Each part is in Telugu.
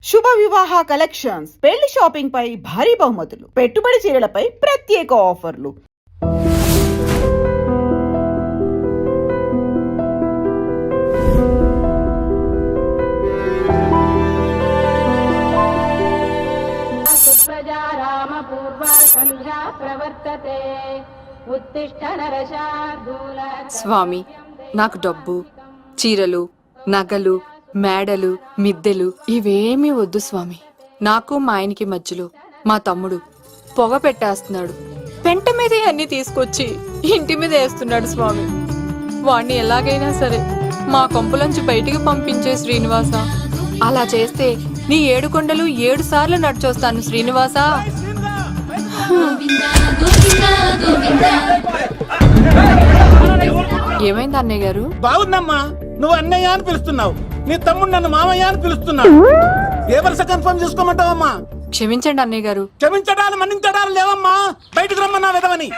శుభ వివాహ కలెక్షన్స్, పెళ్లి షాపింగ్ పై భారీ బహుమతులు, పెట్టుబడి చీరలపై ప్రత్యేక ఆఫర్లు. సుప్రజా రామ పూర్వా సంధ్యా ప్రవర్తతే ఉత్తిష్ట నరశార్దూల. స్వామి, నాకు డబ్బు, చీరలు, నగలు, మేడలు, మిద్దెలు ఇవేమీ వద్దు స్వామి. నాకు మా ఆయనకి మధ్యలో మా తమ్ముడు పొగ పెట్టేస్తున్నాడు. పెంట మీద అన్ని తీసుకొచ్చి ఇంటి మీద వేస్తున్నాడు స్వామి. వాణ్ణి ఎలాగైనా సరే మా కొంపులోంచి బయటికి పంపించే శ్రీనివాస. అలా చేస్తే నీ 7 కొండలు 7 సార్లు నడిచొస్తాను శ్రీనివాస. ఏమైంది అన్నయ్య గారు? బాగుందమ్మా, నువ్వు అన్నయ్య అని పిలుస్తున్నావు, నీ తమ్ముడు నన్ను మామయ్య అని పిలుస్తున్నాడు. ఏ వరుస కన్ఫర్మ్ చేసుకోమంటావమ్మా? క్షమించండి అన్నయ్య గారు. క్షమించడాలు మన్నించడాలు లేవమ్మా, బయటకు రమ్మన్నా విధవని.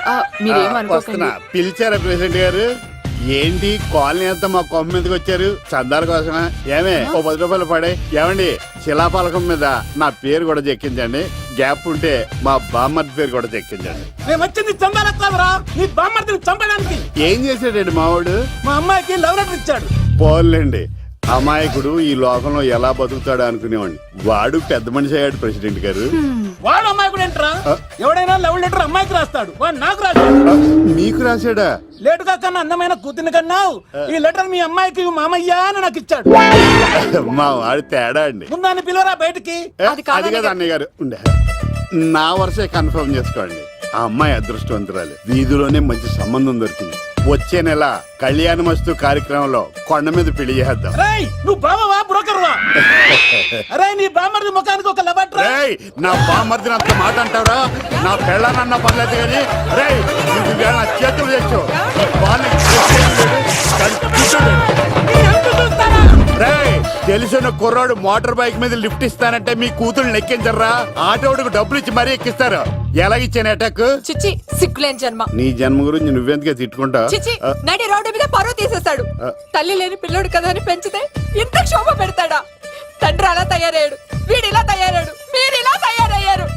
మీరేమనుకోకండి. పిలిచారా ప్రెసిడెంట్ గారు? ఏంటి కాలనీ అంతా మా కొమ్మ మీదకి వచ్చారు? చందాల కోసమా? ఏమే ఓ 10 రూపాయలు పడే. ఏమండి, శిలాపాలకం మీద నా పేరు కూడా చెక్కించండి. గ్యాప్ ఉంటే మా బామ్మర్ది పేరు కూడా చెక్కించండి. నేను వచ్చింది చందాలెత్తావరా, నీ బామ్మర్దిని చంపడానికి. ఏం చేశాడండి మావాడు? మా అమ్మాయికి లవ్ లెటర్ ఇచ్చాడు. పోన్లేండి, అమాయకుడు ఈ లోకంలో ఎలా బతుకుతాడు అనుకునేవాడిని. వాడు పెద్ద మనిషి అయ్యాడు ప్రెసిడెంట్ గారు. వాడు అమ్మాయికుడు ఏంట్రా? ఎవడైనా లవ్ లెటర్ అమ్మాయికి రాస్తాడు, వాడు నాకు రాశాడు. మీకు రాశాడా? లేటుగా కన్నా అందమైన కూతుర్ని కన్నావు, ఈ లెటర్ మీ అమ్మాయికి మామయ్య అని నాకు ఇచ్చాడు. మా వాడు తేడా అండి. ముందాన్ని పిలవరా బయటికి. అది కదా అన్నయ్య గారు. ఉండే నా వరుసే కన్ఫర్మ్ చేసుకోండి. ఆ అమ్మాయి అదృష్టవంతురాలు, వీధిలోనే మంచి సంబంధం దొరికింది. వచ్చే నెల కళ్యాణమస్తు కార్యక్రమంలో కొండ మీద పెళ్లి చేద్దాం. నువ్వు బావా బ్రోకర్వా? అరే నీ బామ్మర్ది ముఖానికి ఒక లెటర్. నా బామ్మర్దిని అంత మాట అంటారా? నా పెళ్ళనన్న పర్లేదు కానీ రేయ్, నా చేతులు తెచ్చు. తెలిసిన కుర్రాడు మోటార్ బైక్ మీద లిఫ్ట్ ఇస్తానంటే మీ కూతురు ఎక్కించరా? ఆటోడికి డబ్బులు ఇచ్చి మరీ ఎక్కిస్తారు. ఎలాగిచ్చాను అటాక్? చిచ్చి, సిగ్గులేని జన్మ. నీ జన్మ గురించి నువ్వెందుకే తిట్టుకుంటా? చిచ్చి, నడి రోడ్డు మీద పరువు తీసేస్తాడు. తల్లి లేని పిల్లోడు కదా అని పెంచితే ఇంత క్షోభ పెడతాడా? తండ్రి అలా తయారయ్యాడు, వీడు ఇలా తయారయ్యాడు, మీరు ఇలా తయారయ్యారు.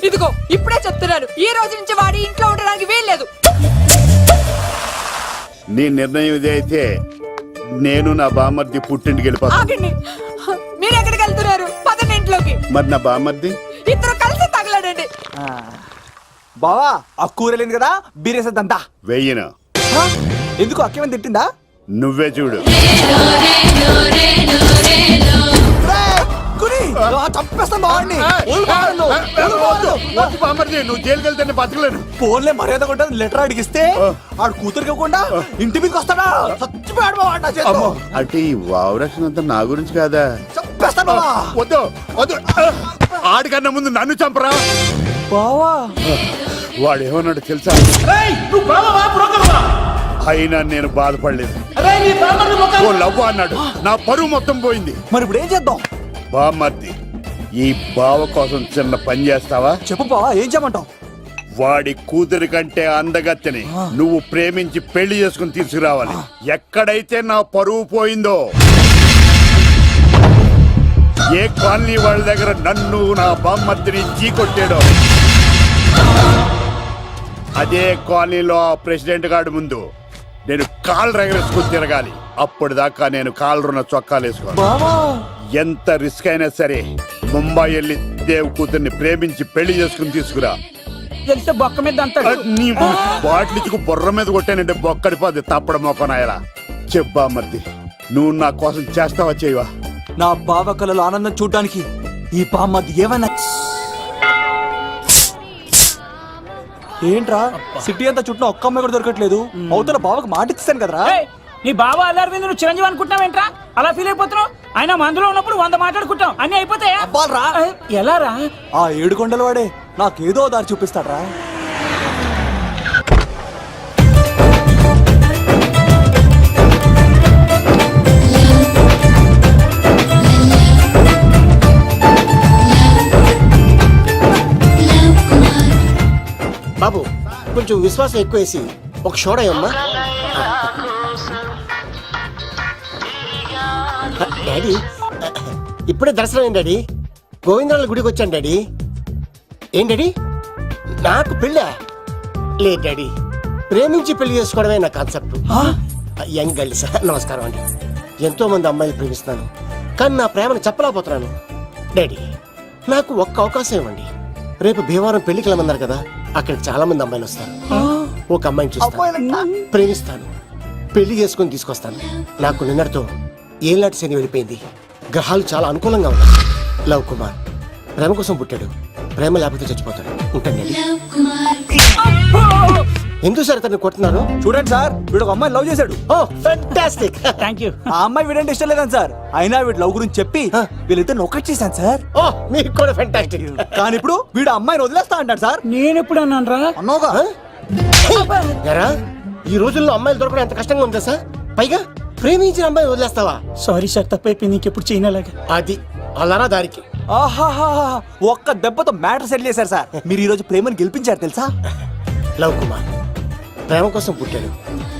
ఇదిగో ఇప్పుడే చెప్తున్నాను, ఈ రోజు నుంచి వాడి ఇంట్లో ఉండడానికి వీల్లేదు. నీ నిర్ణయం ఇదే అయితే నేను నా బామ్మర్ది పుట్టింటికి వెళ్ళిపోతాను. ఆగండి, మీరు ఎక్కడికి వెళ్తున్నారు? పదండి ఇంట్లోకి. మరి నా బామ్మర్ది? ఇద్దరు కలిసి తగలడండి. బావా, ఆ కూరలేదు కదా, బీరేసేద్దంతా. వెయ్యను. ఎందుకు అక్కేమని తిట్టిందా? నువ్వే చూడు. నువ్వు జైలుకి వెళ్తే బతకలేను. ఫోన్లే మర్యాద కొట్టా లెటర్ అడిగిస్తే ఆడు కూతురికి ఇవ్వకుండా ఇంటి మీదకి వస్తాడా? చచ్చిపోయాడు. అంటే ఈ వావరక్షణ అంతా నా గురించి కాదా? చంపేస్తాను. వద్దు వద్దు, ఆడికన్నా ముందు నన్ను చంపరా. బావా, వాడు ఏమన్నాడు తెలుసా? నువ్వు బావా బ్రోకర్వా? అయినా నేను బాధపడలేదు. అరే నీ బామ్మర్ది ఓ లవ్వు అన్నాడు, నా పరువు మొత్తం పోయింది. మరి ఇప్పుడు ఏం చేద్దాం? బామ్మర్ది, ఈ బావ కోసం చిన్న పని చేస్తావా? చెప్పు బావా, ఏం చేయమంటావు? వాడి కూతురి కంటే అందగత్తెని నువ్వు ప్రేమించి పెళ్లి చేసుకుని తీసుకురావాలి. ఎక్కడైతే నా పరువు పోయిందో, ఏ కాలనీ వాళ్ళ దగ్గర నన్ను నా బామ్మర్దిని చీకొట్టాడో, అదే కాలనీలో ఆ ప్రెసిడెంట్ గారి ముందు నేను కాళ్ళు రగరేసుకుని తిరగాలి. అప్పుడు దాకా నేను కాళ్ళున్న చొక్కాలు వేసుకోను. ఎంత రిస్క్ అయినా సరే ముంబై వెళ్ళి దేవ్ కూతుర్ని ప్రేమించి పెళ్లి చేసుకుని తీసుకురా. బొక్క మీద నీ బాటిలిచ్చుకు బుర్ర మీద కొట్టానంటే బొక్కడిపోద్ది తప్పడం మొక్కనాయలా. చెప్పా మర్ది, నువ్వు నా కోసం చేస్తావా చేయవా? నా బావ కళలో ఆనందం చూడడానికి ఈ బామ్మది ఏమన్నా. ఏంట్రా సిటీ అంతా చుట్టూ ఒక్క అమ్మాయి కూడా దొరకట్లేదు. అవుతున్న బావకు మాట ఇస్తాను కదరా. నీ బావ అల్లారి మీద నువ్వు చిరంజీవి అనుకుంటున్నావేంట్రా? అలా ఫీల్ అయిపోతున్నావు? ఆయన మందులో ఉన్నప్పుడు 100 మాట్లాడుకుంటాం, అన్ని అయిపోతాయా? ఎలా రా? ఆ 7 కొండల వాడే నాకేదో దారి చూపిస్తాడ్రా. బాబు, కొంచెం విశ్వాసం ఎక్కువేసి ఒక షోడయమ్మా. డాడీ, ఇప్పుడే దర్శనం అయింది డాడీ. గోవిందరాల గుడికి వచ్చాను డాడీ. ఏం డాడీ నాకు పెళ్ళా? లేదు డాడీ, ప్రేమించి పెళ్లి చేసుకోవడమే నా కాన్సెప్ట్. యంగ్ గర్ల్స్ నమస్కారం అండి. ఎంతో మంది అమ్మాయిలు ప్రేమిస్తున్నాను, కానీ నా ప్రేమను చెప్పలేకపోతున్నాను. డాడీ నాకు ఒక్క అవకాశం ఇవ్వండి. రేపు భీమవరం పెళ్లికి వెళ్ళమన్నారు కదా, అక్కడికి చాలా మంది అమ్మాయిలు వస్తారు. ఒక అమ్మాయిని చూస్తాను, ప్రేమిస్తాను, పెళ్లి చేసుకుని తీసుకొస్తాను. నాకు నిన్నటితో ఏలాంటి శని వెళ్ళిపోయింది. గ్రహాలు చాలా అనుకూలంగా ఉన్నాయి. లవ్ కుమార్ ప్రేమ కోసం పుట్టాడు, ప్రేమ లేకపోతే చచ్చిపోతాడు. ఉంటాను డాడీ. ఎందుకు సార్ తను కొడుతున్నారు? చూడండి సార్, వీడు ఒక అమ్మాయి లవ్ చేశాడు. Oh fantastic. Thank you. ఆ అమ్మాయి వీడంటే ఇష్టం లేదని సార్, అయినా వీడు లవ్ గురించి చెప్పి వీళ్ళిద్దరు ఒకటి చేశాను సార్. ఓ మీకు కూడా ఫెంటాస్టిక్. కానీ ఇప్పుడు వీడు అమ్మాయిని వదిలేస్తా అంటాడు సార్. నేను ఎప్పుడు అన్నాను రా? అన్నోగా ఎరా ఈ రోజుల్లో అమ్మాయిలు దొరకడం ఎంత కష్టంగా ఉందా సార్? పైగా ప్రేమించిన అమ్మాయి వదిలేస్తావా? సారీ సార్, తప్పైపోయింది, ఇంకెప్పుడు చేయనలాగా. అది అలారా దారికి. ఆహాహా, ఒక్క దెబ్బతో మ్యాటర్ సెటిల్ చేశారు సార్. మీరు ఈ రోజు ప్రేమను గెలిపించారు తెలుసా? లవ్ కుమార్ ప్రేమ కోసం పుట్టాడు,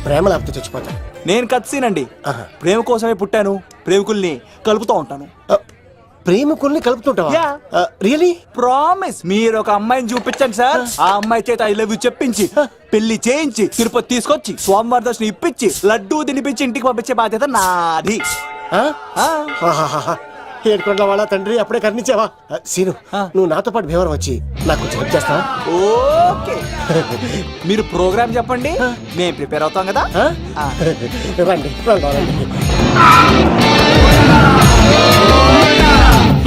ప్రేమ లేకపోతే చచ్చిపోతాడు. నేను కత్సీనండి. ఆహా. ప్రేమ కోసమే పుట్టాను, ప్రేమికుల్ని కలుపుతూ ఉంటాను. ప్రేమికుల్ని కలుపుతుంటావా? Yeah. రియలీ? ప్రామిస్. మీరు ఒక అమ్మాయిని చూపించండి సార్, ఆ అమ్మాయి చేత ఐ లవ్ యూ చెప్పించి పెళ్లి చేయించి తిరుపతి తీసుకొచ్చి స్వామివారి దర్శనం ఇప్పించి లడ్డూ తినిపించి ఇంటికి పంపించే బాధ్యత నాది. ఏడుకొండల వాళ్ళ తండ్రి అప్పుడే కర్ణించావా? సీను నువ్వు నాతో పాటు భీవరం వచ్చి నాకు కొంచెం హెల్ప్ చేస్తావా? ఓకే. మీరు ప్రోగ్రామ్ చెప్పండి, మేము ప్రిపేర్ అవుతాం కదా. రండి రండి.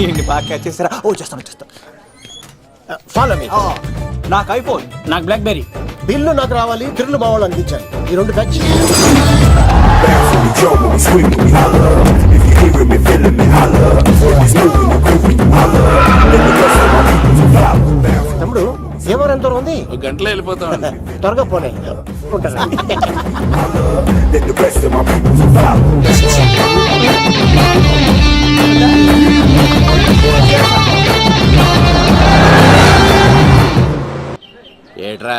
ఏంటి బాగా క్యాచ్ చేస్తారా? ఓ చేస్తాను. Follow me. నాకు ఐఫోన్. నాకు బ్లాక్ బెర్రీ. బిల్లు నాకు రావాలి, తిరులు మా వాళ్ళు అందించాలి. ఈ రెండు ఖర్చు. తమ్ముడు భీమవరం ఎంత దూరం ఉంది? గంటలో వెళ్ళిపోతాం. త్వరగా పోనీ. ఉంటాను. ఏట్రా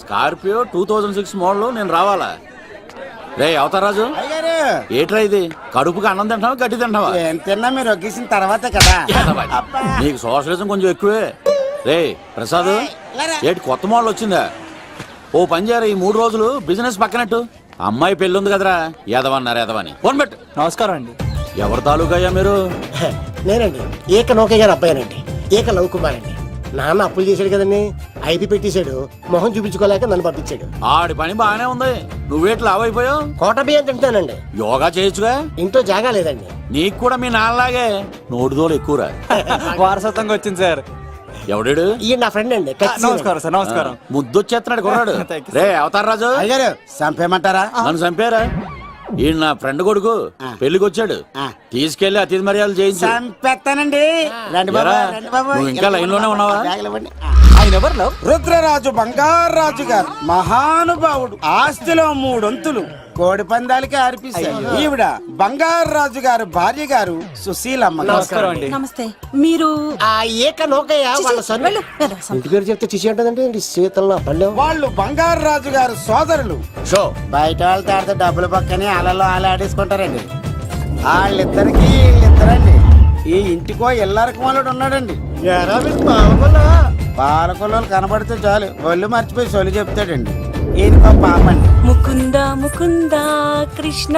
స్కార్పియో 2006 మోడల్ నేను రావాలా? రే అవతారాజు, ఏట్రా ఇది? కడుపుకి అన్నం తింటావా గడ్డి తింటావా? తిన్నా మీరు ఒగ్గేసిన తర్వాతే కదా. నీకు సోషలిజం కొంచెం ఎక్కువే. రే ప్రసాద్, ఏటి కొత్త మోడల్ వచ్చిందా? ఓ పని చేయరా, ఈ 3 రోజులు బిజినెస్ పక్కనట్టు. అమ్మాయి పెళ్ళి ఉంది కదరా, ఎదవన్నారు ఎదవని ఫోన్ పెట్టు. నమస్కారం అండి. ఎవరి తాలూకా అయ్యా మీరు? నేనండి ఏక నౌకే గారు అబ్బాయినండి, ఏక లవ్ కుమార్ అండి. నాన్న అప్పులు చేశాడు కదండి, ఐపీ పెట్టేశాడు, మొహం చూపించుకోలేక నన్ను పంపించాడు. ఆడి పని బాగానే ఉంది, నువ్వేట్లు లావైపోయావు? కోట బియ్యం తింటానండి. యోగా చేయొచ్చుగా? ఇంట్లో జాగా లేదండి. నీకు కూడా మీ నాన్నలాగే నోటిదోలు ఎక్కువరా. వారసత్వంగా వచ్చింది సార్. ఎవడాడు? ఈయన నా ఫ్రెండ్ అండి. నమస్కారం సార్. నమస్కారం. ముద్దొచ్చేస్తున్నాడు కొన్నాడు. Thank you, రే అవతార్ రాజు, అయ్యారు చంపేయమంటారా? నన్ను చంపారా? ఈయన నా ఫ్రెండ్ కొడుకు పెళ్లికి వచ్చాడు, తీసుకెళ్లి అతిథి మర్యాదలు చేయించు. చంపేస్తానండి. రండి బాబు, ఎరా, రండి బాబు. నువ్వు ఇంకా లైన్ లోనే ఉన్నావా? బ్యాగులు ఇవ్వండి. ఆయన ఎవరు లవ్? రుద్రరాజు బంగారాజు గారు మహానుభావుడు, ఆస్తిలో 3 వంతులు కోడి పందాలకి అర్పిస్తారు. ఈవిడ బంగారాజు గారు భార్య గారు సుశీలమ్మ. నమస్కారం అండి. నమస్తే. మీరు ఆ ఏక నౌకయ్య వాళ్ళ సన్. ఇంటి పేరు చెప్తే చిచి అంటదంటే శీతల పల్లె. వాళ్ళు బంగారాజు గారు సోదరులు. షో బయట వాళ్ళతో ఆడితే డబ్బులు పక్కనే అలలో అలా ఆడేసుకుంటారండి. వాళ్ళిద్దరికి వీళ్ళిద్దరండి. ఈ ఇంటికో ఇల్లరకం వాళ్ళడు ఉన్నాడండి. పాలకొల్లు కనబడితే చాలు ఒళ్ళు మర్చిపోయి సొలి చెప్తాడండి. ఈయనకో పాపండి. ముకుంద ముకుంద కృష్ణ.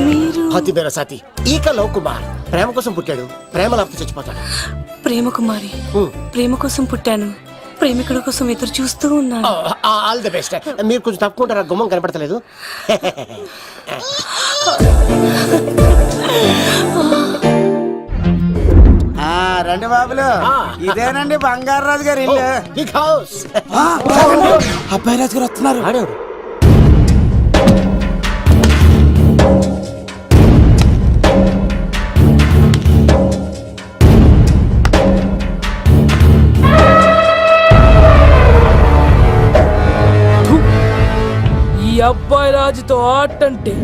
మీరు హతి బేర సాతి ఈక లవ్ కుమార్ ప్రేమ కోసం పుట్టాడు, ప్రేమ లేకపోతే చచ్చిపోతాడు. ప్రేమ కుమారి. ప్రేమ కోసం పుట్టాను, ప్రేమికుడి కోసం ఎదురు చూస్తూ ఉన్నాను. All the best. మీరు కొంచెం తప్పుకుంటారా? గుమ్మం కనపడతలేదు. రండి బాబులు, ఇదేనండి బంగారాజు గారి ఇల్లు. Big house. అబ్బాయి రాజు గారు వస్తున్నారు. ఆడేవాడు ఈ అబ్బాయి రాజుతో ఆటంటే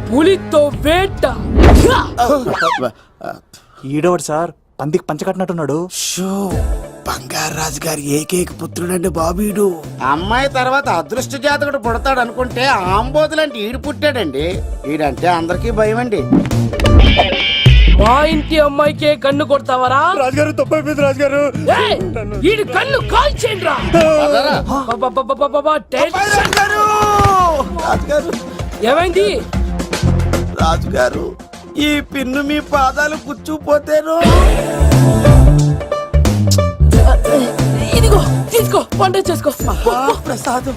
పులితో వేట. ఈడోడు సార్, పందికి పంచ కట్టినట్టున్నాడు. బంగారాజు గారి ఏకైక పుత్రుడండి బాబీడు. అమ్మాయి తర్వాత అదృష్ట జాతకుడు పుడతాడు అనుకుంటే ఆంబోతులంటే ఈడు పుట్టాడండి. ఈడంటే అందరికీ భయం అండి. మా ఇంటి అమ్మాయికే కన్ను కొడతావరా? రాజుగారు తప్పైపోయింది రాజుగారు. ఏయ్, ఈడి కన్ను కాల్చేయండిరా. అబ్బబ్బబ్బబ్బబ్బబ్బ, టెన్షన్. రాజుగారు ఏమైంది? రాజుగారు ఈ పిన్ను మీ పాదాలు కూర్చుపోతేను. ఇదిగో తీసుకో, వంట చేసుకో. ప్రసాదం.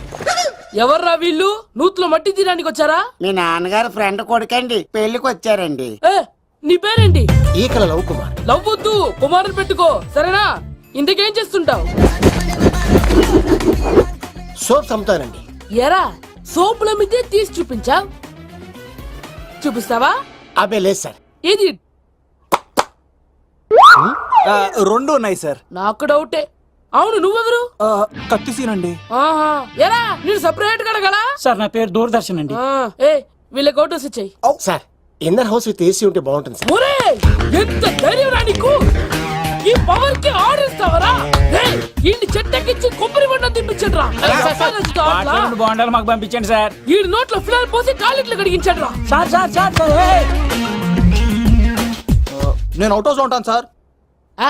ఎవర్రా వీళ్ళు? నూతులో మట్టి తీయడానికి వచ్చారా? మీ నాన్నగారు ఫ్రెండ్ కొడుకండి, పెళ్లికి వచ్చారండి. ఏ, నీ పేరేంటి? ఈకల లవ్ కుమార్. లవ్వొద్దు, కుమారుని పెట్టుకో, సరేనా? ఇంతకేం చేస్తుంటావు? సోప్స్ అమ్ముతానండి. ఎరా, సోపుల మీదే తీసి చూపించావు. చూపిస్తావా? అబ్బే లేదు సార్. ఏది? రెండు ఉన్నాయి సార్. నాకు డౌటే. అవును, నువ్వెవరు? కత్తిసీనండి. ఆహా, ఎరా, నేను సపరేట్ కడగలా? సార్ నా పేరు దూరదర్శన్ అండి. ఏ, వీళ్ళ కోటోస్ ఇచ్చాయి. Sir inner house with AC ఉంటే బాగుంటుంది సార్. ఒరే, ఎంత ధైర్యం రా నీకు! ఈ పవర్ కి ఆర్డర్ ఇస్తావరా? ఈ చెట్టెక్కించి కొబ్బరి బండ తిప్పించండి రా. వాటిలో బాండాలు మాకు పంపించండి సార్. ఈ నోట్లో ఫినాల్ పోసి కాలిట్లు కడిగించండి రా. సార్ సార్ సార్ సార్, ఏయ్! నేను అవుట్ హౌస్ లో ఉంటాను సార్. ఆ,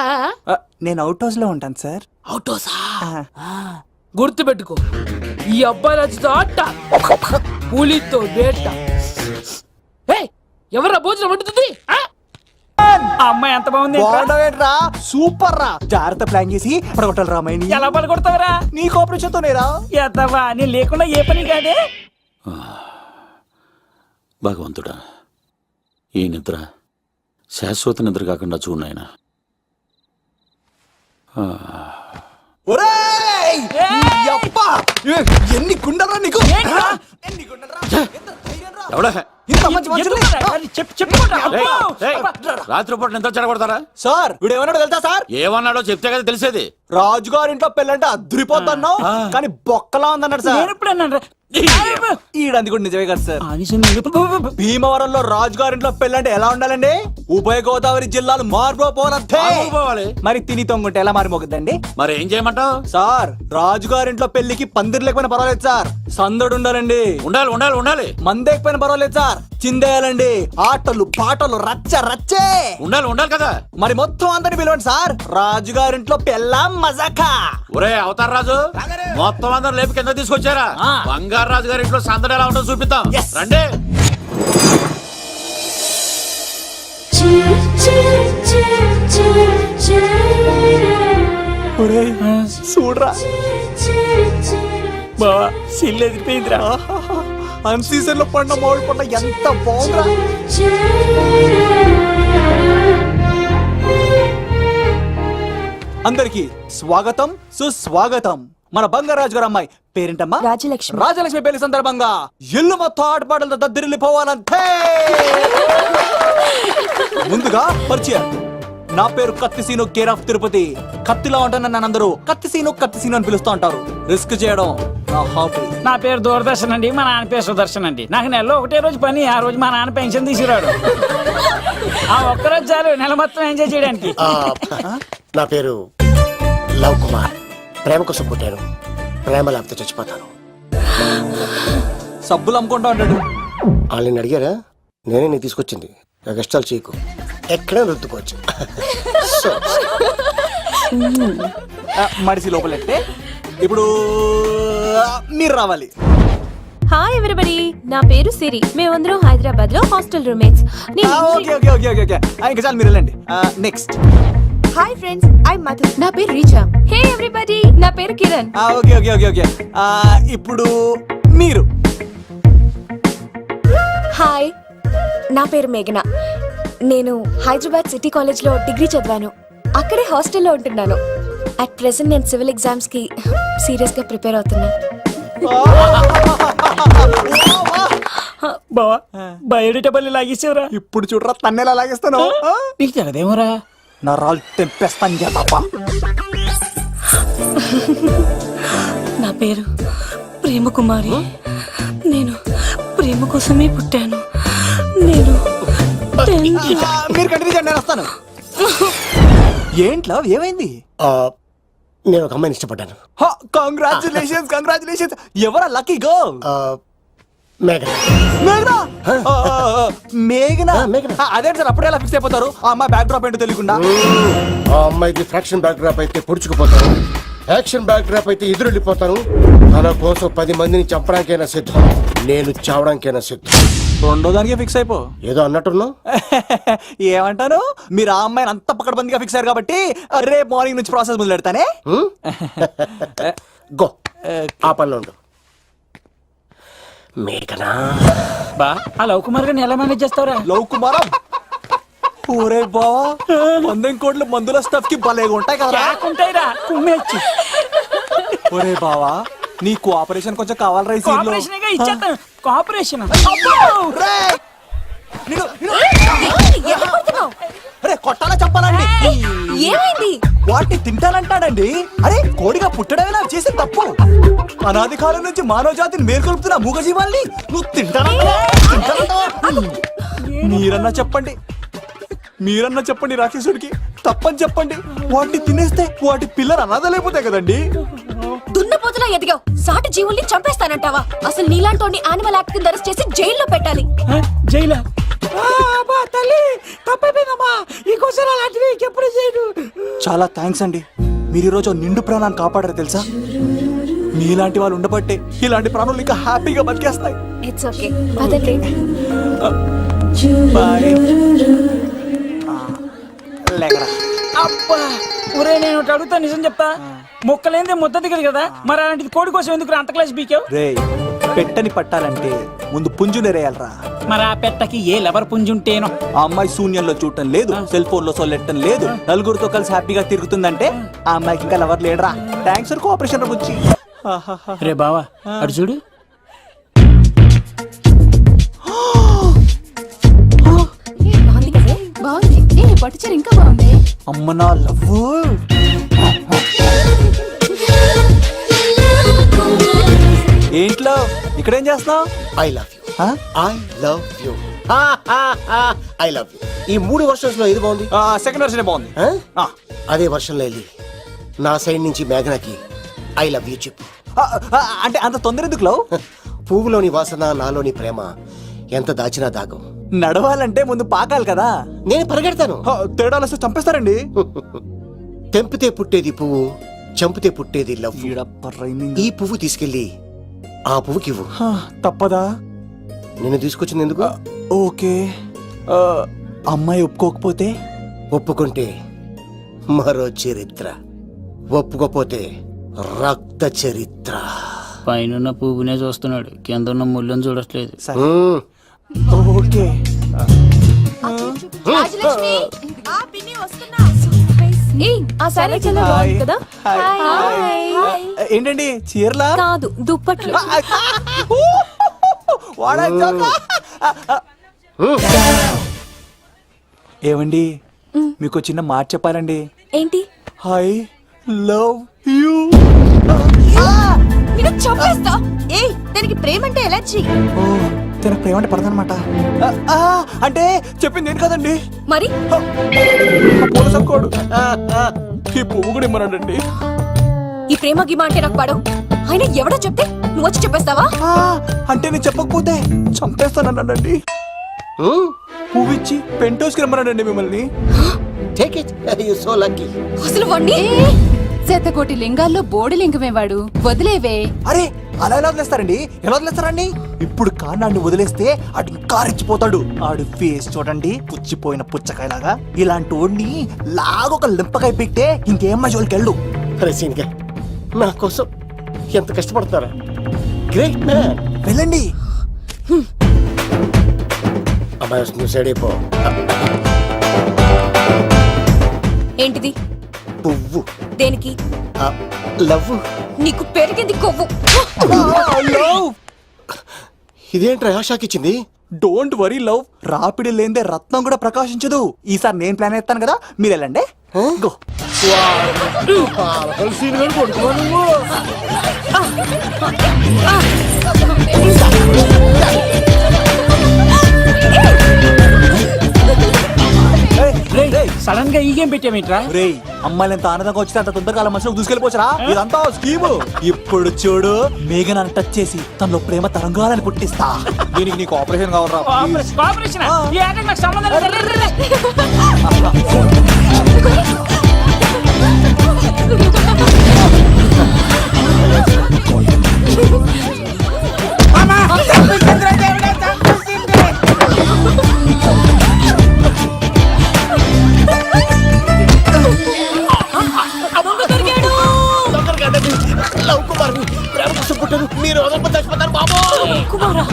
ఆ, నేను అవుట్ హౌస్ లో ఉంటాను సార్. అవుటోసా? గుర్తు పెట్టుకో, ఈ అబ్బాయి రాజుతో ఆట, పులితో వేట. ఎవరా భోజనం వండుతుంది? ఆ? ఆ అమ్మాయి ఎంత బాగుంది ఏంట్రా? బాగుండవేట్రా, సూపర్ రా. జాగ్రత్త ప్లాన్ చేసి పడగొట్టాలి రామాయణి. ఎలా పలుకొడతావరా? నీ కోఆపరేషన్ తోనేరా. ఎత్తవా, నీ లేకుండా ఏ పని కాదే. భగవంతుడా, ఈ నిద్ర శాశ్వత నిద్ర కాకుండా చూడాయన. ఒరేయ్! ఈ అబ్బా! ఎన్ని గుండెలరా నీకు? ఏంట్రా? ఎన్ని గుండెలరా? ఎంత ధైర్యం రా? ఎవడా ఇంత మంచి మనుషుల్ని? చెప్పుకుంటా. రాత్రిపూట నిద్ర చెడగొడతారా? సార్ వీడు ఏమన్నాడు తెలుసా సార్? ఏమన్నాడో చెప్తే కదా తెలిసేది. రాజుగారింట్లో పెళ్ళంటే అద్దరిపోతున్నావు కానీ బొక్కలా ఉందన్నాడు సార్. నేను ఎప్పుడు అన్నాను రా? ఈడంది కూడా నిజమే కదా సార్. ఆవేశం మీద భీమవరంలో రాజుగారింట్లో పెళ్ళంటే ఎలా ఉండాలండి? ఉభయ గోదావరి జిల్లాలు మారిపోవాలంటే పోవాలి. మరి తిని తొంగుంటే ఎలా మారిపోతుందండి? మరి ఏం చేయమంటావు? సార్ రాజుగారింట్లో పెళ్లికి పందిరి లేకపోయినా పర్వాలేదు సార్, సందడు ఉండాలండి. ఉండాలి ఉండాలి ఉండాలి. మందేకపోయినా పర్వాలేదు సార్, చిందేయాలండి. ఆటలు పాటలు రచ్చ రచ్చే ఉండాలి ఉండాలి కదా. మరి మొత్తం అందరిని పిలవండి సార్, రాజుగారింట్లో పెళ్ళాం మజాకా. ఒరే అవతార్ రాజు, మొత్తం అందరు లేపి కింద తీసుకొచ్చారా? బంగారు రాజు గారి ఇంట్లో సందడి ఎలా ఉంటుందో చూపిద్దాం. రండి. చూడరా బావా, సిల్లు ఎదిరిపోయిందిరా. అన్ సీజన్ లో పండ మామిడి పంట ఎంత బాగుందిరా. అందరికి స్వాగతం సుస్వాగతం. మన బంగారాజు గారు అమ్మాయి పేరేంటమ్మా? రాజలక్ష్మి. రాజలక్ష్మి పెళ్లి సందర్భంగా ఇల్లు మొత్తం ఆటపాటలతో దద్దరిల్లిపోవాలంతే. ముందుగా పరిచయం, నా పేరు కత్తిసీను, కేర్ ఆఫ్ తిరుపతి. కత్తిలా ఉంటాను నన్ను అందరూ కత్తిసీను అని పిలుస్తూ ఉంటారు. రిస్క్ చేయడం నా హాబీ. నా పేరు దూరదర్శన్ అండి, మా నాన్న పేరు సుదర్శన్ అండి. నాకు నెలలో ఒకటే రోజు పని, ఆ రోజు మా నాన్న పెన్షన్ తీసుకురాడు. ఆ ఒక్కరోజు చాలు నెల మొత్తం ఎంజాయ్ చేయడానికి. నా పేరు లవ్ కుమార్. ప్రేమ కోసం పుట్టాను, ప్రేమ లేకపోతే చచ్చిపోతాను. సబ్బులు అమ్ముకుంటా ఉంటాడు. వాళ్ళని అడిగారా? నేనే నీకు తీసుకొచ్చింది. నాకు ఇష్టాలు చేయకు, ఎక్కడే రుద్దుకోవచ్చు. మడిసి లోపలెట్టే. ఇప్పుడు మీరు రావాలి. హాయ్ ఎవ్రీబడి, నా పేరు సిరి. మేమందరం హైదరాబాద్ లో hostel roommates. Okay okay okay okay okay. ఇంకా చాలు, మీరు వెళ్ళండి. Next. Hi friends, I Madhu. నా పేరు రీచా. హే ఎవ్రీబడి, నా పేరు Kiran. Okay okay okay okay. ఇప్పుడు మీరు. హాయ్, నా పేరు మేఘన. నేను హైదరాబాద్ సిటీ కాలేజ్ లో డిగ్రీ చదివాను. అక్కడే హాస్టల్లో ఉంటున్నాను. అట్ ప్రెసెంట్ నేను సివిల్ ఎగ్జామ్స్ కి సీరియస్ గా ప్రిపేర్ అవుతున్నా. బావా, బయోడేటా లాగేసేవరా? ఇప్పుడు చూడరా తన్నేలా లాగేస్తాను. నీకు తెగదేమోరా? నా రాళ్ళు తెంపేస్తాను చేతప్ప. నా పేరు ప్రేమ కుమారి. నేను ప్రేమ కోసమే పుట్టాను. నేను మీరు కంటిన్యూ చేయండి, నేను వస్తాను. ఏంట్లో ఏమైంది? నేను ఒక అమ్మాయిని ఇష్టపడ్డాను. Congratulations congratulations. ఎవరా లక్కీ గర్ల్? మేఘన మేఘనా మేఘనా మేఘనా. అదేంటి సార్ అప్పుడే ఎలా ఫిక్స్ అయిపోతారు ఆ అమ్మాయి బ్యాక్ డ్రాప్ ఏంటో తెలియకుండా ఆ అమ్మాయికి ఫ్రాక్షన్ బ్యాక్ డ్రాప్ అయితే పొడుచుకుపోతాను, యాక్షన్ బ్యాక్ డ్రాప్ అయితే ఎదురెళ్ళిపోతాను. తన కోసం 10 మందిని చంపడానికైనా సిద్ధం, నేను చావడానికైనా సిద్ధం. రెండో దానికి ఫిక్స్ అయిపో. ఏదో అన్నట్టున్నావు. ఏమంటాను, మీరు ఆ అమ్మాయిని అంత పక్కడబందిగా ఫిక్స్ అయ్యారు కాబట్టి రేపు మార్నింగ్ నుంచి ప్రాసెస్ మొదలు పెడతానే. గో ఆ పనిలో ఉండు. మేఘనా బా ఆ లవ్ కుమార్ గారిని ఎలా మేనేజ్ చేస్తావురా? లవ్ కుమారం ఊరే బావా, మందెం కోట్లు మందుల స్టఫ్ కి భలేగా ఉంటాయి కదా. ఉంటాయిరా కుమ్మేచ్చి ఒరే బావా, నీ కోఆపరేషన్ కొంచెం కావాలరా ఈ సీన్ లో. కోఆపరేషన్ ఇచ్చేస్తాను. కోఆపరేషన్ ఎందుకు కొడుతున్నావ్? అరే కొట్టాలా చెప్పాలండి, ఏమైంది? వాటిని తింటానంటాడండి. అరే కోడిగా పుట్టడమే నాకు చేసిన తప్పు. అనాది కాలం నుంచి మానవ జాతిని మేల్కొల్పుతున్న మూగజీవాల్ని నువ్వు తింటానంటావా? మీరన్నా చెప్పండి, మీరన్నా చెప్పండి రాక్షసుడికి తప్పని చెప్పండి. వాటిని తినేస్తే వాటి పిల్లలు అనాథలైపోతాయి కదండి. దున్నపోతులా ఎదిగావు, సాటి జీవుల్ని చంపేస్తానంటావా? అసలు నీలాంటి యానిమల్ యాక్ట్ కింద అరెస్ట్ చేసి జైల్లో పెట్టాలి. జైలా తల్లి తప్పైపోయిందమ్మా, ఇంకోసారి అలాంటివి ఎప్పుడు చేయడు. చాలా థ్యాంక్స్ అండి, మీరు ఈరోజు నిండు ప్రాణాన్ని కాపాడారు తెలుసా. మీలాంటి వాళ్ళు ఉండబట్టే ఇలాంటి ప్రాణులు ఇంకా హ్యాపీగా బతికేస్తాయి. ఇట్స్ ఓకే, అదండి. బాయ్. లేకరా. అబ్బా ఒరే నేను ఒకటి అడుగుతా, నిజం చెప్తా. మొక్కలేందే ముద్ద దిగదు కదా, మరి అలాంటిది కోడి కోసం ఎందుకు అంత క్లాస్ బీకావు? రే పెట్టని పట్టాలంటే ముందు పుంజు నెరేయాలరా. మరి ఆ పెట్టకి ఏ లవర్ పుంజుంటేనో. ఆ అమ్మాయి శూన్యంలో చూడటం లేదు, సెల్ ఫోన్ లో సొల్లెట్టం లేదు, నలుగురితో కలిసి హ్యాపీగా తిరుగుతుందంటే ఆ అమ్మాయికి ఇంకా లవర్ లేడరా. థ్యాంక్స్ ఫర్ కోఆపరేషన్ వచ్చి. రే బావా అడు చూడు. బాగుంది, పట్టుచారు ఇంకా బాగుంది. అమ్మ నా లవ్. ఏంట్లో ఇక్కడేం చేస్తున్నావు? I love you, I love you, I love you. ఈ 3 వర్షన్స్ లో ఏది బాగుంది? సెకండ్ వర్షన్ బాగుంది. ఆ? అదే వర్షంలో వెళ్ళి నా సైడ్ నుంచి మేఘనకి ఐ లవ్ యూ చెప్పు. అంటే అంత తొందర ఎందుకు లవ్? పువ్వులోని వాసన నాలోని ప్రేమ ఎంత దాచినా దాగం. నడవాలంటే ముందు పాకాలి కదా. నేను పరిగెడతాను. తేడాలు వస్తే చంపేస్తారండి. తెంపితే పుట్టేది పువ్వు, చంపితే పుట్టేది లవ్. ఈ పువ్వు తీసుకెళ్ళి ఆ పువ్వుకి ఇవ్వు. తప్పదా? నిన్ను తీసుకొచ్చింది ఎందుకు? ఓకే. అమ్మాయి ఒప్పుకోకపోతే? ఒప్పుకుంటే మరో చరిత్ర, ఒప్పుకోపోతే రక్త చరిత్ర. పైన పువ్వునే చూస్తున్నాడు, కింద ఉన్న ముళ్ళని చూడట్లేదు. ఓకే. రాజలక్ష్మి, ఆ పిన్ని వస్తున్నా. ఏయ్, ఆ సారీ చాలా బాగుంది కదా. హాయ్. ఏంటండి చీరలా? కాదు, దుప్పట్లు. వాడా జోకా? ఏమండి మీకు చిన్న మాట చెప్పాలండి. ఏంటి? I love you. నిన్ను చంపేస్తా. ఏయ్, దానికి ప్రేమ అంటే ఎలర్జీ. ఓ, తన ప్రేమ అంటే పడదనమాట. అంటే చెప్పింది నేను కదండి, మరి పోలసంకోడు. ఈ పువ్వు కూడా ఇమ్మన్నాడండి. ఈ ప్రేమ గిమ అంటే నాకు పడవు. అయినా ఎవడో చెప్తే నువ్వు వచ్చి చెప్పేస్తావా? అంటే నేను చెప్పకపోతే చంపేస్తానన్నాడండి. పువ్వు ఇచ్చి పెంటోస్కి రమ్మన్నాడండి మిమ్మల్ని. Take it, you so lucky. అసలు వాణ్ణి శతకోటి లింగాల్లో బోడి లింగమే వాడు, వదిలేవే. అరే అలా ఎలా వదిలేస్తారండి? ఎలా వదిలేస్తారండి? ఇప్పుడు కాన్నాడిని వదిలేస్తే ఆడు ఇంకా రెచ్చిపోతాడు. ఆడు ఫేస్ చూడండి, పుచ్చిపోయిన పుచ్చకాయలాగా. ఇలాంటి వాడిని లాగొక లింపకాయ పెట్టే ఇంకేం జోలికి వెళ్ళు. అరే సీన్గా, నా కోసం ఎంత కష్టపడతారా? Great man. వెళ్ళండి. అమ్మాయి వస్తుంది, సైడ్ అయిపో. ఏంటిది? పువ్వు. దేనికి? లవ్. నీకు పెరిగింది కొవ్వు. ఇదేంట్రా షాక్ ఇచ్చింది? డోంట్ వరీ లవ్, రాపిడి లేదే రత్నం కూడా ప్రకాశించదు. ఈసారి నేను ప్లాన్ ఎత్తాను కదా, మీరు వెళ్ళండి. గో. సడన్ గా ఈ గేమ్ పెట్టామేంట్రా? రేయ్ అమ్మాయిలు ఎంత ఆనందంగా వచ్చితే అంత తొందరగా అలా మనుషులకు దూసుకెళ్ళిపోవచ్చురా. ఇదంతా స్కీము. ఇప్పుడు చూడు మేఘనాన్ని టచ్ చేసి తనలో ప్రేమ తరంగాలని పుట్టిస్తా. దీనికి నీకు ఆపరేషన్ కావాలరా. కోఆపరేషన్ ఈ ఆటకి నాకు సంబంధం లేదు. లవ్ కుమార్ ప్రేమ కోసం పుట్టారు, మీరు వదలకపోతే చచ్చిపోతారు బాబు. కుమారా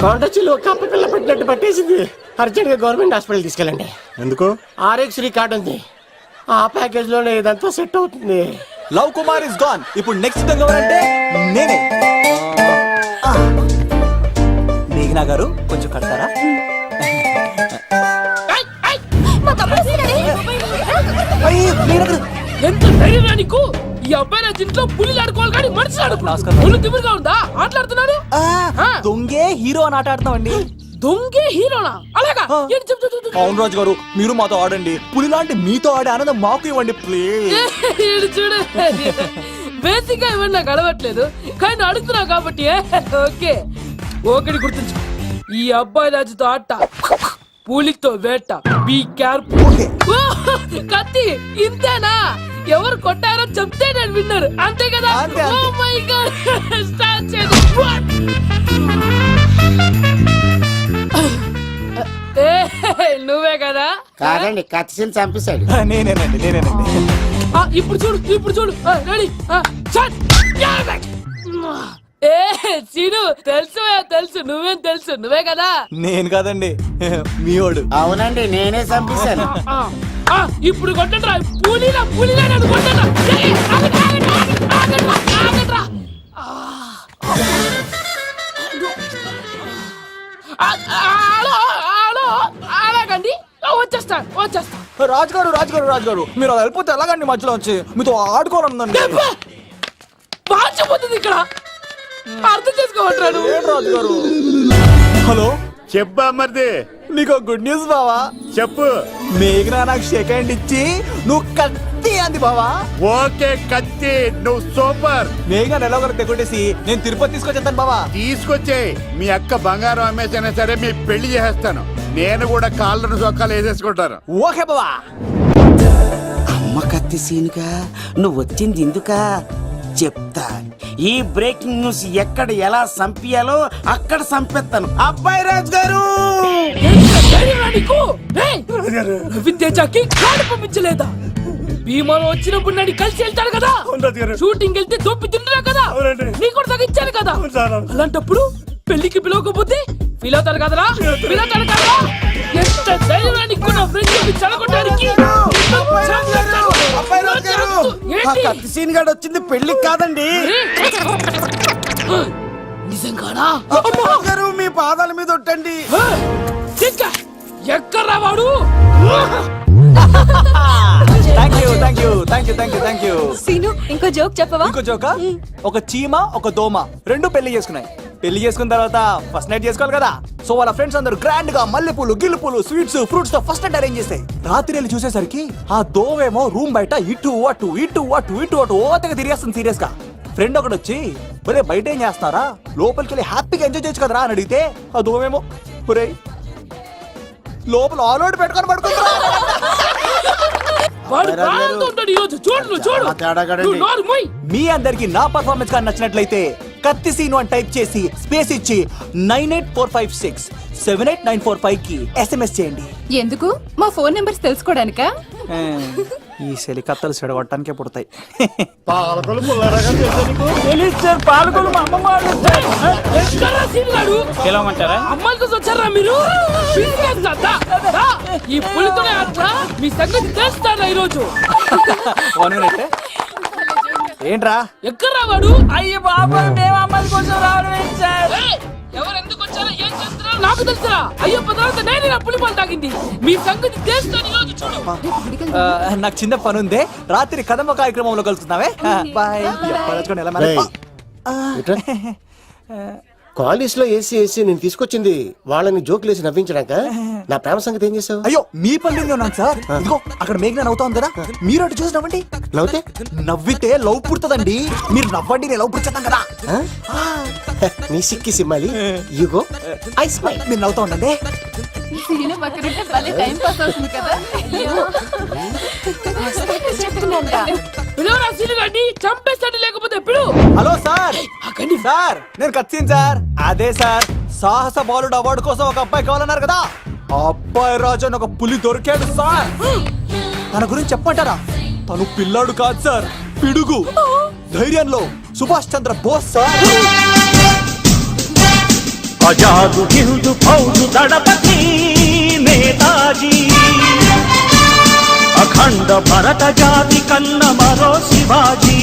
కొండచిలో కప్ప పిల్ల పట్టినట్టు పట్టేసింది. అర్జెంట్ గా గవర్నమెంట్ హాస్పిటల్ తీసుకెళ్ళండి. ఎందుకు? ఆర్ఎక్స్ కార్డు ఉంది, ఆ ప్యాకేజ్ లోనే ఇదంతా సెట్ అవుతుంది. Love Kumar is gone. ఇప్పుడు నెక్స్ట్ దొంగ ఎవరంటే నేనే. మేఘనా గారు కొంచెం కడతారా? ఎంత ధైర్యం నీకు? ఈ అబ్బాయి నా ఇంట్లో పులిలు ఆడుకోవాలి కానీ మనిషి నమస్కారం. ఆడుకో తిమ్మిరిగా ఉందా? ఆటలాడుతున్నాడు. దొంగే హీరో అని ఆట ఆడతామండి. దొంగే హీరోనా? అలాగా ఏంటి చెప్పు, చెప్పు, చెప్పు. అవును రాజు గారు, మీరు మాతో ఆడండి. పులి లాంటి మీతో ఆడే ఆనందం మాకు ఇవ్వండి ప్లీజ్. ఈడు చూడు, బేసిక్ గా ఇవన్నీ నాకు అడవట్లేదు కానీ అడుగుతున్నా కాబట్టి ఓకే. ఒకటి గుర్తుంచు, ఈ అబ్బాయి రాజుతో ఆట, పులితో వేట. Be careful. కత్తి ఇంతేనా? ఎవరు కొట్టారో చెప్తే నేను విన్నారు, అంతే కదా? అంతే, అంతే. Oh my God. Start చేద్దాం. నువ్వే కదా? కాదండి, కత్తిసీని చంపేశాడు. నేనేనండి. ఇప్పుడు చూడు, ఇప్పుడు చూడు. రెడీ? సీను తెలుసు తెలుసు, నువ్వేం తెలుసు, నువ్వే కదా? నేను కాదండి, మీవాడు. అవునండి, నేనే చంపేశాను. ఇప్పుడు కొట్టండిరా, పూలీలా పూలీలా నన్ను కొట్టండిరా. ఆగండ్రా. అలాగండి, వచ్చేస్తా. రాజు గారు మీరు అలా వెళ్ళిపోతే ఎలాగండి? మధ్యలో వచ్చి మీతో ఆడుకోవాలనుందండి. పాచిపోతుంది ఇక్కడ, అర్థం చేసుకోమంటాడు. రాజు గారు. హలో, చెప్పా మరిది. నీకు గుడ్ న్యూస్ బావా. చెప్పు. మేఘనా నాకు సెకండ్ ఇచ్చి నువ్వు కత్తి అంది బావా. ఓకే కత్తి, నువ్వు సూపర్. మేఘనా ఎలా ఒకరు తెగొట్టేసి నేను తిరుపతి తీసుకొచ్చేస్తాను బావా. తీసుకొచ్చే మీ అక్క బంగారం అమ్మేసైనా సరే మీ పెళ్లి చేసేస్తాను. నేను కూడా కాళ్ళను చొక్కాలు వేసేసుకుంటాను. ఓకే బావా. అమ్మ కత్తి సీనుగా నువ్వు వచ్చింది ఎందుకా చెప్తా. ఈ బ్రేకింగ్ న్యూస్ ఎక్కడ ఎలా సంపియాలో అక్కడ సంపెత్తాను. అబ్బాయి రాజు గారు, విద్యాకి కాడు పంపించలేదా? భీమాలో వచ్చినప్పుడు నన్ను కలిసి వెళ్తాడు కదా, షూటింగ్ వెళ్తే దొప్పి తింటున్నా కదా, నీ కూడా తగ్గించాను కదా. అలాంటప్పుడు పెళ్లికి పిలవకపోతే ఫీల్ అవుతారు కదరా? ఎంత ధైర్యం నీకు నా ఫ్రెండ్స్ చెడగొట్టడానికి? కత్తి సీన్ గాడు వచ్చింది పెళ్లికి కాదండి. నిజంగానా? గారు మీ పాదాల మీద ఒట్టండి. ఎక్కడ్రా వాడు? Thank you. సీను ఇంకో జోక్ చెప్పవా? ఇంకో జోకా? ఒక చీమ ఒక దోమ రెండు పెళ్లి చేసుకున్నాయి. పెళ్లి చేసుకున్న తర్వాత ఫస్ట్ నైట్ చేసుకోవాలి కదా. సో వాళ్ళ ఫ్రెండ్స్ అందరూ గ్రాండ్ గా మల్లెపూలు గిల్లుపూలు స్వీట్స్ ఫ్రూట్స్ తో ఫస్ట్ నైట్ అరేంజ్ చేస్తాయి. రాత్రి వెళ్ళి చూసేసరికి ఆ దోవేమో రూమ్ బయట ఇటు అటు ఓతగా తిరిగేస్తుంది సీరియస్ గా. ఫ్రెండ్ ఒకటి వచ్చి ఒరే బయట ఏం చేస్తున్నారా, లోపలికి వెళ్ళి హ్యాపీగా ఎంజాయ్ చేయొచ్చు కదరా అని అడిగితే ఆ దోవేమో ఒరే లోపల ఆల్ అవుట్ పెట్టుకొని పడుకుంటారా. వాడు ప్రాణంతో ఉంటాడు ఈరోజు. చూడు. మీ అందరికి నా పర్ఫార్మెన్స్ గా నచ్చినట్లయితే కత్తి సీను అని టైప్ చేసి స్పేస్ ఇచ్చి 9845678945 కి SMS చేయండి. ఎందుకు? మా ఫోన్ నెంబర్స్ తెలుసుకోవడానికా? ఈ సెలికత్తలు చెడగొట్టడానికే పుడతాయి. పాలకొలు మా అమ్మమ్మ పిలవమంటారా? అమ్మాయికి వచ్చారా మీరు? ఈ పులితోనే అట్లా మీ సంగతి తెలుస్తారా ఈరోజు? ఏంట్రా ఎక్కడ రావాడు? అయ్యో బాబా, మేము అమ్మాయి కోసం రావడం ఏంటి సార్? ఎవరు ఎందుకు వచ్చారో ఏం చేస్తున్నారో నాకు తెలుసా? అయ్యో పదార్థ తర్వాత నేను నా పులిపాలు తాగింది. మీ సంగతి తెలుస్తాను ఈ రోజు చూడు. నాకు చిన్న పని ఉంది, రాత్రి కదమ్మ కార్యక్రమంలో కలుస్తున్నావే. బాయ్. కాలేజ్ లో ఏసీ నేను తీసుకొచ్చింది వాళ్ళని జోకులేసి నవ్వించడాక. నా ప్రేమ సంగతి ఏం చేసావు? అయ్యో మీ పని ఉన్నాను సార్. ఇదిగో అక్కడ మేఘన నవ్వుతాం కదా, మీరు అటు చూసి నవ్వండి. నవ్వుతే నవ్వితే లవ్ పుడుతుందండి. మీరు నవ్వండి, నేను లవ్ పుడుతాం కదా. నీ సిక్కి సిమ్మాలి. యుగో ఐ స్మైల్. మీరు నవ్వుతా ఉండండి. సీను పక్కనుంటే భలే టైం పాస్ అవుతుంది కదా. చెప్తున్నాంట. పిలువరా సీను గారిని, చంపేస్తాడు లేకపోతే పిలు. Hello sir. సార్ నేను కత్తిన్ సార్. అదే సార్, సాహస బాలుడు అవార్డు కోసం ఒక అబ్బాయి కావాలన్నారు కదా, ఆ అబ్బాయి రాజు అని ఒక పులి దొరికాడు సార్. తన గురించి చెప్పమంటారా? తను పిల్లాడు కాదు సార్, పిడుగు. ధైర్యంలో సుభాష్ చంద్ర బోస్ సార్. ఆజాదు హిందూ ఫౌజు దళపతి నేతాజీ, అఖండ భరత జాతి కన్న మరో శివాజీ.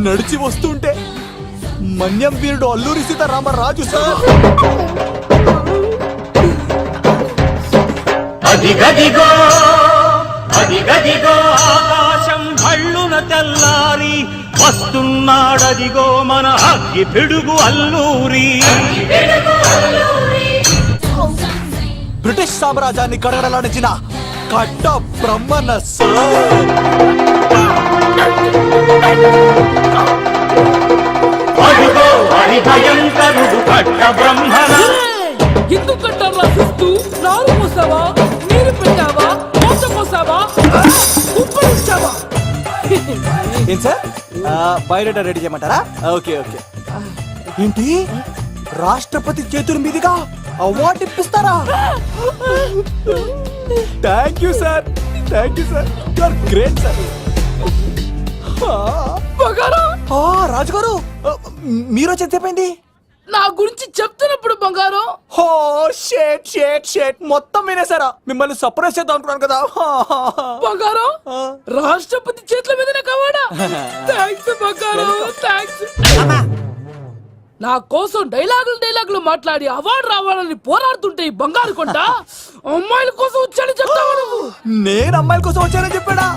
నడిచి వస్తుంటే మన్యం వీరుడు అల్లూరి సీతారామరాజు సార్. అదిగదిగో అదిగదిగో ఆకాశం భళ్ళున తెల్లారి వస్తున్నాడదిగో మన అగ్గి పిడుగు అల్లూరి. బ్రిటిష్ సామ్రాజ్యాన్ని కడగడలాడించిన కట్ట బ్రహ్మణ సార్. అదిగో హరి భయంకరుడు కట్ట బ్రహ్మణ. ఎందుకు కట్టారు రాసిస్తూ? నారు పోసావా, నీరు పెట్టావా, మోస పోసావా, ఉప్పు ఇచ్చావా? ఏం సార్, బయోడేటా రెడీ చేయమంటారా? Okay okay. ఏంటి, రాష్ట్రపతి చేతుల మీదుగా అవార్డు ఇప్పిస్తారా? Thank you sir, thank you sir, you are great sir. రాజుగారు మీరు వచ్చేది చెప్పండి. నా గురించి చెప్తున్నప్పుడు బంగారం. హో షేట్ షేట్ షేట్, మొత్తం వినేసారా? మిమ్మల్ని సర్ప్రైజ్ చేద్దాం అనుకున్నాను కదా. బంగారం, రాష్ట్రపతి చేతుల మీదనే కావాడా? థ్యాంక్స్ బంగారం, థ్యాంక్స్. నా కోసం డైలాగులు మాట్లాడి అవార్డు రావాలని పోరాడుతుంటే ఈ బంగారు కొండ అమ్మాయిల కోసం వచ్చానని చెప్తావా నువ్వు? నేను అమ్మాయిల కోసం వచ్చానని చెప్పాడా?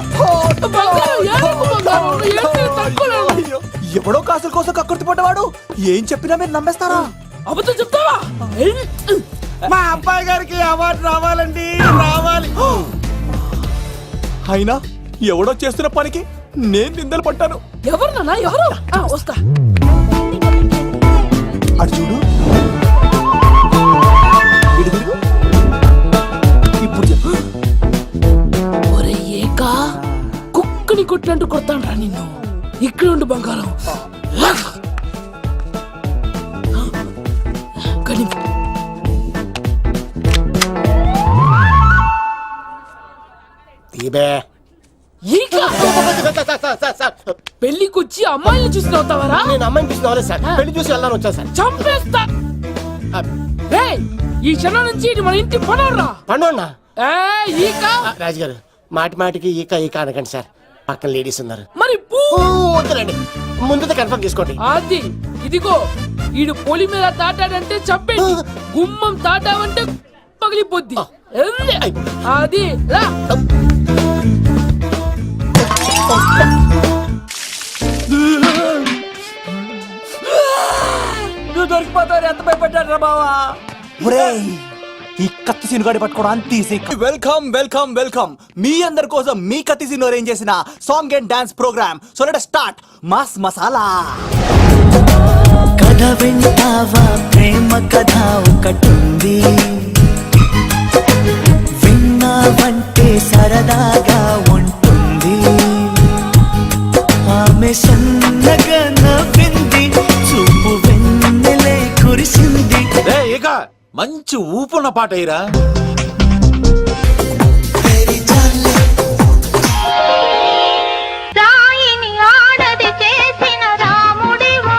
బంగారం, ఏడవకు బంగారం, నువ్వు ఏడ్చేది తట్టుకోలేవు. ఎవడో కాసుల కోసం కక్కుర్తి పడ్డవాడు ఏం చెప్పినా మీరు నమ్మేస్తారా? అబద్ధం చెప్తావా? మా అబ్బాయి గారికి అవార్డు రావాలండి, రావాలి. అయినా ఎవడో చేస్తున్న పనికి నేను నిందలు పట్టాను. ఎవరు నాన్న, ఎవరు? వస్తా. అటు చూడు, ఇటు తిరుగు. ఇప్పుడు చెప్పు. ఒరే ఏకా, కుక్కని కొట్టినట్టు కొడతాను రా నిన్ను. ఇక్కడ ఉండు బంగారం. కానీ పెళ్లికొచ్చి అమ్మాయిని చూసి నవ్వుతావరా? నేను అమ్మాయిని చూసి నవ్వలేదు సార్, పెళ్లి చూసి వెళ్దాను వచ్చా సార్. చంపేస్తా. ఈ క్షణం నుంచి ఇది మన ఇంటి పనోడ్రా. పండున్నా ఈక రాజుగారు, మాటి మాటికి ఈక ఈక అనకండి సార్, పక్కన లేడీస్ ఉన్నారు. మరి వద్దులండి, ముందు కన్ఫర్మ్ చేసుకోండి. అది ఇదిగో, ఈడు పొలి మీద తాటాడంటే చంపేది, గుమ్మం తాటావంటే పగిలిపోద్ది. అది రా. నువ్వు దొరికిపోతావు, ఎంత భయపడ్డాడు బావా. ఈ కత్తి సీనుగాడి పట్టుకోవడం అంత ఈజీ. Welcome welcome welcome. మీ అందరి కోసం మీ కత్తి సీను అరేంజ్ చేసిన song and dance programme. So let us start mass masala. కథ వింటావా, ప్రేమ కథ ఒకటుంది, విన్నావంటే సరదాగా ఉంటుంది. ఆమె సన్నగా నవ్వింది, చూపు వెన్నెలే కురిసింది. ఇక మంచి ఊపున్న పాట అయ్యరా. రాయిని ఆడది చేసిన రాముడివా,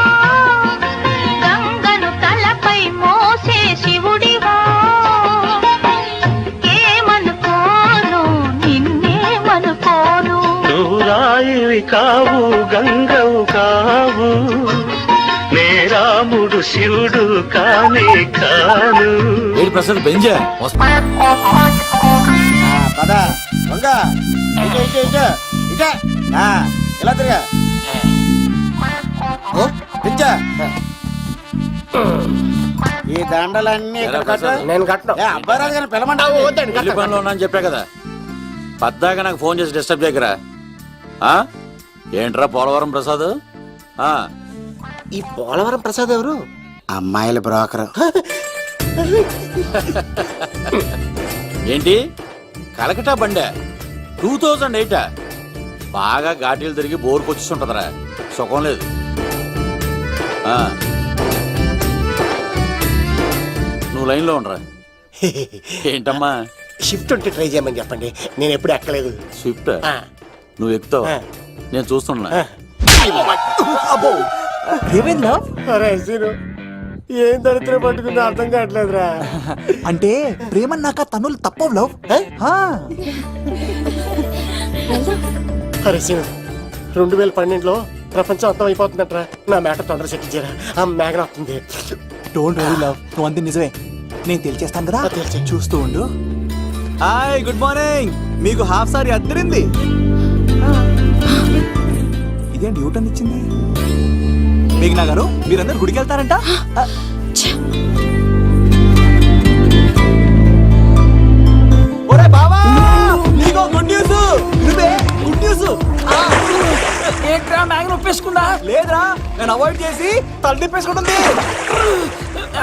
గంగను తలపై మోసే శివుడివా. ఏమనుకోను నిన్నేమనుకోను, నువ్వు రాయివి కావు, గంగవు కావు, నేరా రాముడు శివుడు కానే కాను. ఏడు ప్రసాద్ బెంజా పదా దొంగ ఇటే ఇటే ఇటే ఇటే ఇలా తిరిగా పిచ్చా ఈ దండలన్నీ ఇక్కడ కట్టు. నేను కట్టను. అబ్బాయి రాజు గారిని పిలమంటా పెళ్లి పనిలో ఉన్నా అని చెప్పా కదా పద్దాక నాకు ఫోన్ చేసి డిస్టర్బ్ చేయకరా ఏంట్రా పోలవరం ప్రసాద్ ఈ పోలవరం ప్రసాద్ ఎవరు? అమ్మాయిల బ్రోకర్. ఏంటి కలకటా బండే 2008 బాగా ఘాటీలు తిరిగి బోర్కు వచ్చేస్తుంటదరా సుఖం లేదు నువ్వు లైన్లో ఉండరా ఏంటమ్మా షిఫ్ట్ ఉంటే ట్రై చేయమని చెప్పండి, నేను ఎప్పుడు ఎక్కలేదు. స్విఫ్ట్ నువ్వు ఎక్కుతావు నేను చూస్తున్నా అబ్బో ఏమైందా? అరే సీను, ఏం దరిద్రం పట్టుకుందో అర్థం కావట్లేదురా. అంటే ప్రేమన్నాక తనులు తప్పవు లవ్. అరే సీను, 2012లో ప్రపంచం అర్థం అయిపోతుందట్రా. నా మేట తొందర సెట్ చేయరా, ఆ మేఘన వస్తుంది. డోంట్ వరీ లవ్, నువ్వు అంది నిజమే. నేను తెలిచేస్తాను కదా, చూస్తూ ఉండు. Hi good morning. మీకు హాఫ్ సారీ అద్దరింది. ఇదేంటి యూటర్న్ ఇచ్చింది? మేఘనా గారు మీరందరూ గుడికి వెళ్తారంట. ఒరే బావా, నీకో గుడ్ న్యూస్. నువ్వే గుడ్ న్యూస్. ఏంట్రా మ్యాగ్ నొప్పేసుకుందా? లేదురా, నేను అవాయిడ్ చేసి తల తిప్పేసుకుంటుంది.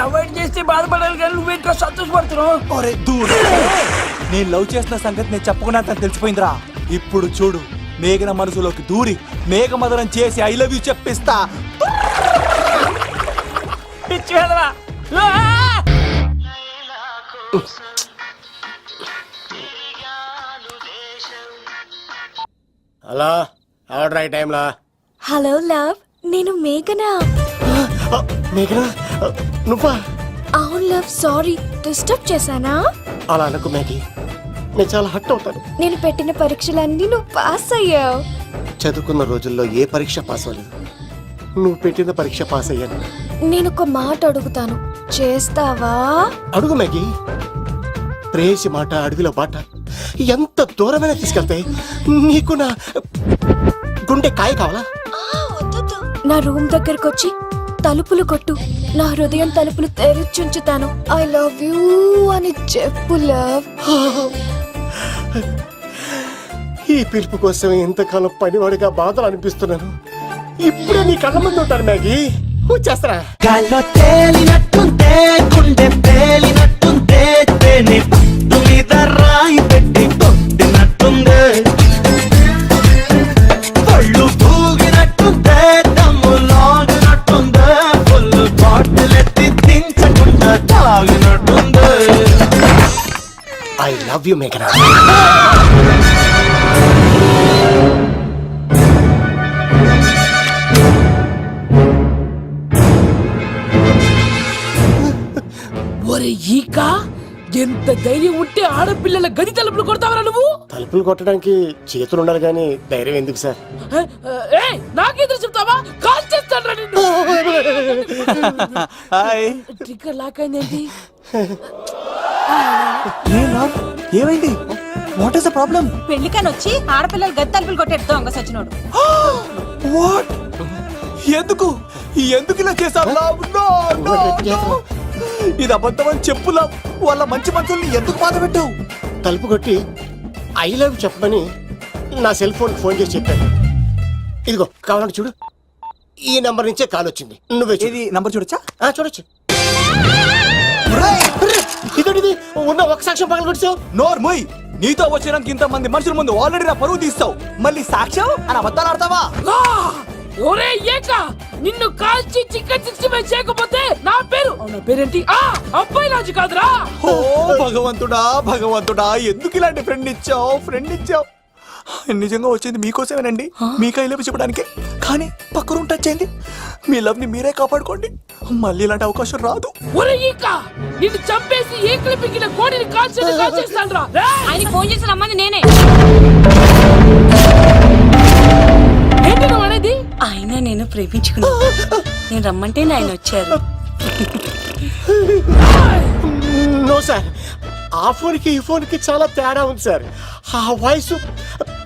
అవాయిడ్ చేస్తే బాధపడాలి కానీ నువ్వేంట్రా సంతోషపడుతున్నావు? ఒరే దూర, నేను లవ్ చేస్తున్న సంగతి నేను చెప్పకుండా తనకు తెలిసిపోయిందిరా. ఇప్పుడు చూడు, మేఘన మనసులోకి దూరి మేఘమదనం చేసి ఐ లవ్ యూ చెప్పిస్తా. పిచ్చి వెళ్ళరా. హలో, ఆర్డర్ అయ్యే టైంలా. హలో లవ్, నేను మేఘనా. మేఘనా నువ్వా? అవును లవ్, సారీ డిస్టర్బ్ చేశానా? అలా అనుకో మేఘి, నేను చాలా హట్ అవుతాను. నేను పెట్టిన పరీక్షలన్నీ నువ్వు పాస్ అయ్యావు. చదువుకున్న రోజుల్లో ఏ పరీక్ష పాస్ అవ్వలేదు, నువ్వు పెట్టిన పరీక్ష పాస్ అయ్యాను. నేను ఒక మాట అడుగుతాను, చేస్తావా? అడుగు మేఘి. ప్రేయసి మాట అడవిలో బాట ఎంత దూరమైనా తీసుకెళ్తాయి. నీకు నా గుండె కాయ కావాలా? నా రూమ్ దగ్గరకు వచ్చి తలుపులు కొట్టు, నా హృదయం తలుపులు తెరిచుంచుతాను. ఐ లవ్ యూ అని చెప్పు లవ్. ఈ పిలుపు కోసం ఎంతకాలం పనివాడిగా బాధలు అనిపిస్తున్నాను. ఇప్పుడే నీ కళ్ళ ముందు ఉంటాను మ్యాగీ, వచ్చేస్తారా? గాల్లో తేలినట్టుంటే గుండె తేలినట్టుంటే తేనె పట్టు మీద రాయి పెట్టి కొట్టినట్టుందే. పళ్ళు తూగినట్టుంటే దమ్ము లాగినట్టుందే. ఫుల్ బాటిల్ ఎత్తి దించకుండా తాగినట్టుందే. ఐ లవ్ యూ మేఘనా. ఒరే ఈక, ఎంత ధైర్యం ఉంటే ఆడపిల్లల గది తలుపులు కొడతావరా నువ్వు? తలుపులు కొట్టడానికి చేతులు ఉండాలి కానీ ధైర్యం ఎందుకు సార్? నాకెదురు చెప్తావా? కాల్ చేస్తాను నిన్ను. హాయ్. ట్రిగ్గర్ లాక్ అయిందేంటి? ఏమైంది? What is the problem? పెళ్లికని వచ్చి ఆడపిల్లలు గది తలుపులు కొట్టేడు దొంగ సచ్చినోడు. వాట్? ఎందుకు ఎందుకు ఇలా చేశావు? ఇది అబద్ధం అని చెప్పు లవ్. వాళ్ళ మంచి మనుషుల్ని ఎందుకు బాధ పెట్టావు? తలుపు కొట్టి ఐ లవ్ చెప్పమని నా సెల్ ఫోన్ ఫోన్ చేసి చెప్పాను. ఇదిగో కావాలంటే చూడు, ఈ నంబర్ నుంచే కాల్ వచ్చింది. నువ్వే చూడు. ఇది నంబర్ చూడొచ్చా? చూడొచ్చు. ఇదేంటిది, ఉన్న ఒక సాక్ష్యం పగల కొట్టావు. నోర్మోయ్, నీతో వచ్చినాక ఇంతమంది మనుషుల ముందు ఆల్రెడీ నా పరువు తీస్తావు, మళ్ళీ సాక్ష్యం అని అబద్ధాలు ఆడతావా? ఒరే ఏక, నిన్ను కాల్చి చికెన్ 65 చేయకపోతే నా పేరేంటి? అబ్బాయి రాజు కాదురా. ఓ భగవంతుడా భగవంతుడా, ఎందుకు ఇలాంటి ఫ్రెండ్ ఇచ్చావు? నిజంగా వచ్చింది మీకోసమేనండి, మీకు ఐ లవ్ చెప్పడానికి. కానీ పక్క రూమ్ టచ్ అయింది. మీ లవ్ ని మీరే కాపాడుకోండి, మళ్ళీ ఇలాంటి అవకాశం రాదు. ఒరే ఈక, నిన్ను చంపేసి ఏకలు పిగిన కోడిని కాల్చేస్తాను రా. ఆయన ఫోన్ చేసి రమ్మని నేనే. ఏంటి నువ్వు అనేది? ఆయన నేను ప్రేమించుకున్నాను. నేను రమ్మంటే ఆయన వచ్చారు. నో సార్, ఆ ఫోన్కి ఈ ఫోన్కి చాలా తేడా ఉంది సార్. ఆ వాయిస్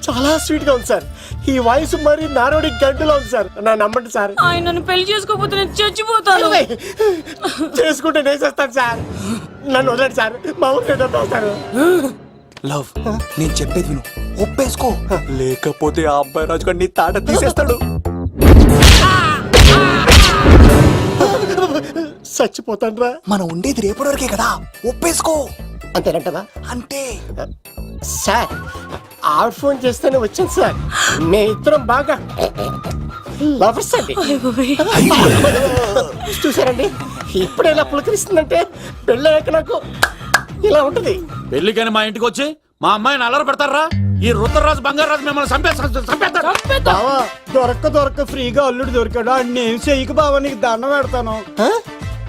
చాలా స్వీట్ గా ఉంది సార్. ఈ వాయిస్ మరి నారోడి గంటలో ఉంది సార్. నా నమ్మండి సార్. ఆయన నన్ను పెళ్లి చేసుకోకపోతే నేను చచ్చిపోతాను. చేసుకుంటే నేను చేస్తాను సార్. నన్ను వదలండి సార్. మా ఊరికి వస్తారు. లవ్, నేను చెప్పేది విను, ఒప్పేసుకో, లేకపోతే ఆ అబ్బాయి రాజు గారు నీ తాట తీసేస్తాడు. చచ్చిపోతాను రా. మనం ఉండేది రేపటి వరకే కదా, ఒప్పేసుకో. అంతేనంటవా? అంటే సార్, ఆ ఫోన్ చేస్తేనే వచ్చాను సార్. మే ఇద్దరం బాగా లవర్స్ అండి. చూసారండి, ఇప్పుడు ఎలా పులకరిస్తుందంటే పెళ్ళయ్యాక నాకు ఇలా ఉంటది. పెళ్లికని మా ఇంటికి వచ్చి మా అమ్మాయిని అల్లరి పెడతారా? ఈ రుద్రరాజు బంగారాజు మిమ్మల్ని చంపేస్తారు. బావా, దొరక్క ఫ్రీగా అల్లుడు దొరికాడు. అన్ని ఏం చెయ్యకు బావా, నీకు దండం పెడతాను.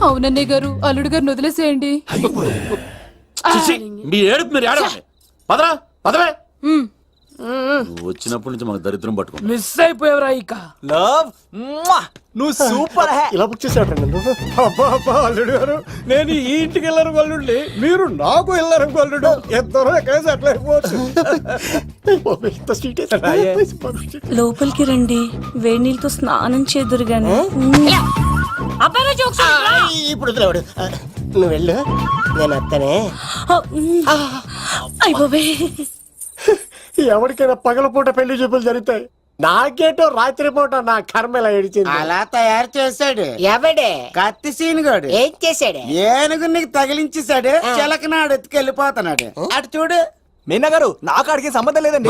అవునన్నయ్య గారు, అల్లుడు గారిని వదిలేసేయండి. చిచి, మీ ఏడుపు మీరు ఏడవండి. పదరా, పదవే. నువ్వు వచ్చినప్పటి నుంచి మనకు దరిద్రం పట్టుకో. మిస్ అయిపోయావురా ఇక. లవ్, నువ్వు సూపర్ హే. ఇలా బుక్ చేసేవాడు నువ్వు. అబ్బా అల్లుడు గారు, నేను ఈ ఇంటికి వెళ్ళరు గల్లుండి, మీరు నాకు వెళ్ళరు గల్లుడు. ఇద్దరు ఎక్కడైనా సెటిల్ అయిపోవచ్చు. ఇంత స్వీట్ లోపలికి రండి, వేడి నీళ్ళతో స్నానం చేదురు గాని. ఇప్పుడు వదిలేవాడు. నువ్వు వెళ్ళు, నేను అత్తనే. అయిపోవే. ఎవరికైనా పగలపూట పెళ్లి చూపులు జరుగుతాయి. నాకేటో రాత్రి పూట నా కర్మ ఇలా ఏడిచింది. అలా తయారు చేశాడు ఎవడే? కత్తి సీనుగాడు. ఏం చేశాడు? ఏనుగు నీకు తగిలించేశాడు, చిలకనాడు ఎత్తుకెళ్ళిపోతున్నాడు. అటు చూడు. మీనా గారు, నాకు అడిగే సంబంధం లేదండి.